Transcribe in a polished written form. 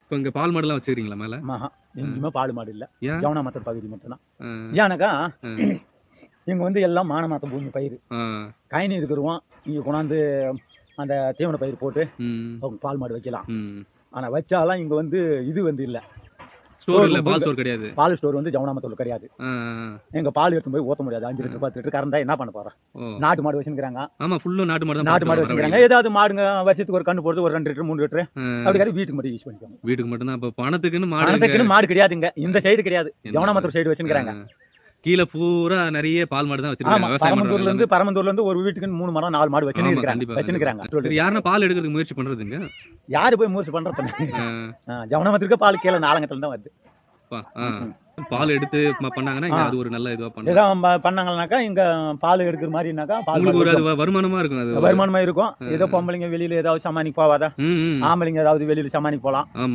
இப்ப இங்க பால் மாடுலாம் வச்சிருக்கீங்களா மேல? ஆஹா, எங்கேயுமே பால் மாடு இல்ல. ஏன்? ஜவனாமத்தூர் பகுதி மட்டும் தான். ஆ. ஏன்னாக்கா, ஆ. இங்க வந்து எல்லாம் மானமாத்த பூமி பயிர். ஆ. கழனி இருக்கிறவன் இங்க கொண்டாந்து அந்த தீவன பயிர் போட்டு ம். அவங்க பால் மாடு வைக்கலாம். ம். ஆனா வச்சாலாம் இங்க வந்து இது வந்து இல்ல. ஸ்டோர் இல்ல. ரூம் பால் ஸ்டோர் கிடையாது. பால் ஸ்டோர் வந்து ஜவனாமத்தூர்ல கிடையாது. ஆ. எங்க பால் எடுத்துன்னு போய் ஊத்த முடியாது. 5 லிட்டர் 10 லிட்டர் கறந்தா என்ன பண்ண போறோம்? ஓ! நாட்டு மாடு வச்சுக்கிறாங்க. ஆமா. ஃபுல்லும் நாட்டு மாடு தான் நாட்டு பார்த்துட்டு மாடு வரோம் வர வச்சுக்கிறாங்க. வழியில. ஏதாவது மாடுங்க வருஷத்துக்கு ஒரு கண்ணு போடுறது ஒரு 2 லிட்டர் 3 லிட்டர் ஆ. அப்படி வீட்டுக்கு மட்டும் யூஸ் பண்ணிக்குவாங்க. வீட்டுக்கு மட்டும் தான். அப்ப பணத்துக்குன்னு மாடு இங்க பணத்துக்குன்னு மாடு கிடையாதுங்க. இந்த சைடு கிடையாது. என்ன ஜவனாமத்தூர் சைடு வச்சுக்கிறாங்க. கீழ பூரா நெறைய பால் மாடு தான் வச்சிருக்காங்க. ஆமா. விவசாயம் பண்றவங்க பரமந்தூர்ல இருந்து ஒரு வீட்டுக்கு 3 மரம் 4 மாடு ஆமா. கண்டிப்பா. வச்சுக்கிறாங்க. சரி யாருன்னா பால் எடுக்கிறதுக்கு முயற்சி பண்றதுங்க? யாரு போய் முயற்சி பண்றது? ஆ. ஜவனாமத்தூருக்கு பால் கீழ நாலங்கத்துல தான் வருது. ஆ. பால் எடுத்து பண்ணாங்கன்னா இங்க அது ஒரு நல்ல இதுவா பண்ணலாம். ஏதோ பண்ணாங்கன்னாக்கா இங்க பால் எடுக்கிற மாதிரினாக்கா பால் உங்களுக்கு ஒரு அது வருமானமா இருக்கும் அது. வருமானமா இருக்கும். ஏதோ பொம்பளைங்க வெளியில ஏதாவது சமாளிக்கு போவாதா? ம். ம். ஆம்பளைங்க ஏதாவது வெளியில சமாளிக்கு போலாம். ஆமா.